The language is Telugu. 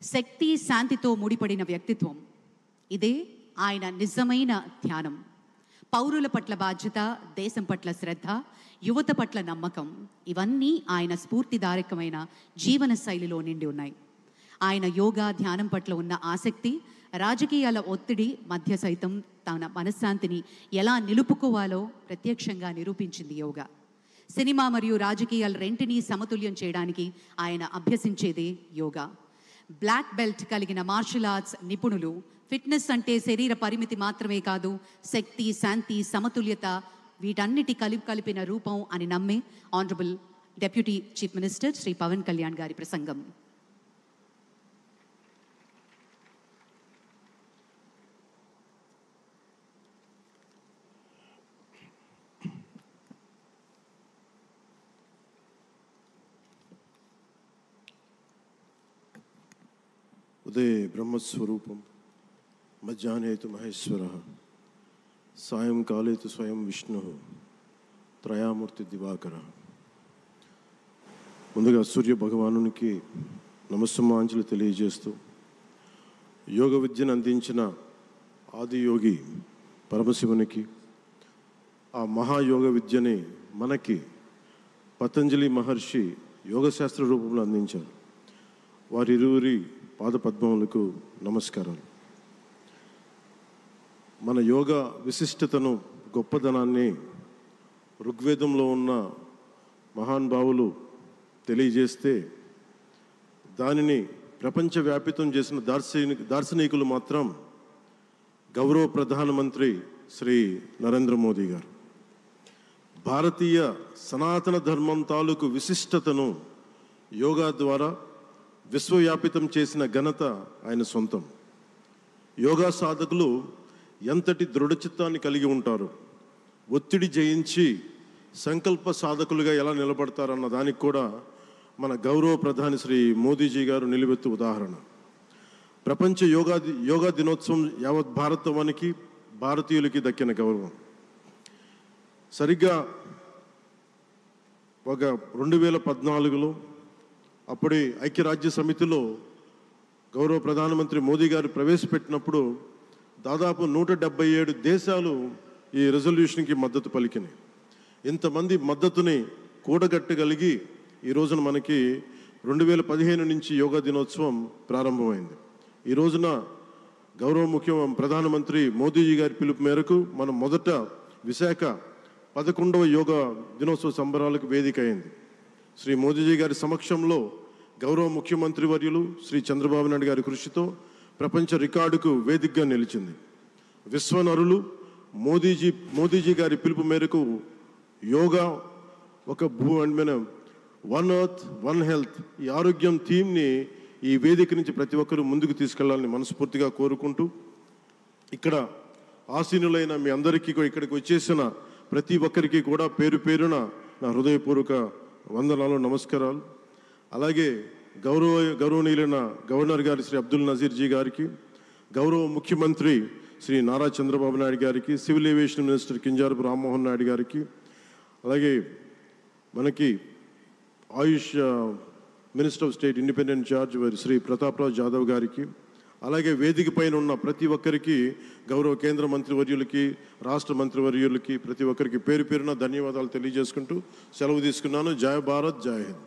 శక్తి శాంతితో ముడిపడిన వ్యక్తిత్వం. ఇదే ఆయన నిజమైన ధ్యానం. పౌరుల పట్ల బాధ్యత, దేశం పట్ల శ్రద్ధ, యువత పట్ల నమ్మకం, ఇవన్నీ ఆయన స్ఫూర్తిదాయకమైన జీవన శైలిలో నిండి ఉన్నాయి. ఆయన యోగా ధ్యానం పట్ల ఉన్న ఆసక్తి రాజకీయాల ఒత్తిడి మధ్య సైతం తన మనశ్శాంతిని ఎలా నిలుపుకోవాలో ప్రత్యక్షంగా నిరూపించింది యోగా. సినిమా మరియు రాజకీయాల రెంటినీ సమతుల్యం చేయడానికి ఆయన అభ్యసించేదే యోగా. బ్లాక్ బెల్ట్ కలిగిన మార్షల్ ఆర్ట్స్ నిపుణులు ఫిట్నెస్ అంటే శరీర పరిమితి మాత్రమే కాదు, శక్తి, శాంతి, సమతుల్యత వీటన్నిటి కలిపిన రూపం అని నమ్మే honourable deputy chief minister Shri Pavan Kalyan గారి ప్రసంగం. ఉదయ బ్రహ్మస్వరూపం, మధ్యాహ్నే తు మహేశ్వర, సాయంకాలే తు స్వయం విష్ణు, త్రయామూర్తి దివాకర. ముందుగా సూర్య భగవానునికి నమస్సుమాంజలి తెలియజేస్తూ, యోగ విద్యను అందించిన ఆదియోగి పరమశివునికి, ఆ మహాయోగ విద్యని మనకి పతంజలి మహర్షి యోగశాస్త్ర రూపంలో అందించారు. వారిరువురి పాదపద్మములకు నమస్కారాలు. మన యోగా విశిష్టతను, గొప్పదనాన్ని ఋగ్వేదంలో ఉన్న మహానుభావులు తెలియజేస్తే, దానిని ప్రపంచవ్యాపితం చేసిన దార్శనికులు మాత్రం గౌరవ ప్రధానమంత్రి శ్రీ నరేంద్ర మోదీ గారు. భారతీయ సనాతన ధర్మం తాలూకు విశిష్టతను యోగా ద్వారా విశ్వవ్యాపితం చేసిన ఘనత ఆయన సొంతం. యోగా సాధకులు ఎంతటి దృఢచిత్తాన్ని కలిగి ఉంటారు, ఒత్తిడి జయించి సంకల్ప సాధకులుగా ఎలా నిలబడతారన్న దానికి కూడా మన గౌరవ ప్రధాని శ్రీ మోదీజీ గారు నిలువెత్తు ఉదాహరణ. ప్రపంచ యోగా దినోత్సవం యావత్ భారతవానికి, భారతీయులకి దక్కిన గౌరవం. సరిగ్గా ఒక 2014లో అప్పుడే ఐక్యరాజ్య సమితిలో గౌరవ ప్రధానమంత్రి మోదీ గారు ప్రవేశపెట్టినప్పుడు దాదాపు 177 దేశాలు ఈ రెజల్యూషన్కి మద్దతు పలికినాయి. ఇంతమంది మద్దతుని కూడగట్టగలిగి ఈ రోజున మనకి 2015 నుంచి యోగా దినోత్సవం ప్రారంభమైంది. ఈ రోజున గౌరవ ప్రధానమంత్రి మోదీజీ గారి పిలుపు మేరకు మనం మొదట విశాఖ 11వ యోగా దినోత్సవ సంబరాలకు వేదిక అయింది. శ్రీ మోదీజీ గారి సమక్షంలో గౌరవ ముఖ్యమంత్రి వర్యులు శ్రీ చంద్రబాబు నాయుడు గారి కృషితో ప్రపంచ రికార్డుకు వేదికగా నిలిచింది. విశ్వనరులు మోదీజీ గారి పిలుపు మేరకు యోగా ఒక వన్ ఎర్త్ వన్ హెల్త్, ఈ ఆరోగ్యం థీమ్ని ఈ వేదిక నుంచి ప్రతి ఒక్కరూ ముందుకు తీసుకెళ్లాలని మనస్ఫూర్తిగా కోరుకుంటూ, ఇక్కడ ఆసీనులైన మీ అందరికీ, ఇక్కడికి వచ్చేసిన ప్రతి ఒక్కరికి కూడా పేరు పేరున నా హృదయపూర్వక వందనాలు, నమస్కారాలు. అలాగే గౌరవనీయులైన గవర్నర్ గారి శ్రీ అబ్దుల్ నజీర్ జీ గారికి, గౌరవ ముఖ్యమంత్రి శ్రీ నారా చంద్రబాబు నాయుడు గారికి, civil aviation minister Kinjarapu Rammohan Naidu గారికి, అలాగే మనకి Ayush minister of state independent charge Shri Prataprao Jadhav గారికి, అలాగే వేదిక పైన ఉన్న ప్రతి ఒక్కరికి, గౌరవ కేంద్ర మంత్రివర్యులకి, రాష్ట్ర మంత్రివర్యులకి, ప్రతి ఒక్కరికి పేరు పేరున ధన్యవాదాలు తెలియజేసుకుంటూ సెలవు తీసుకున్నాను. జై భారత్, జై హింద్.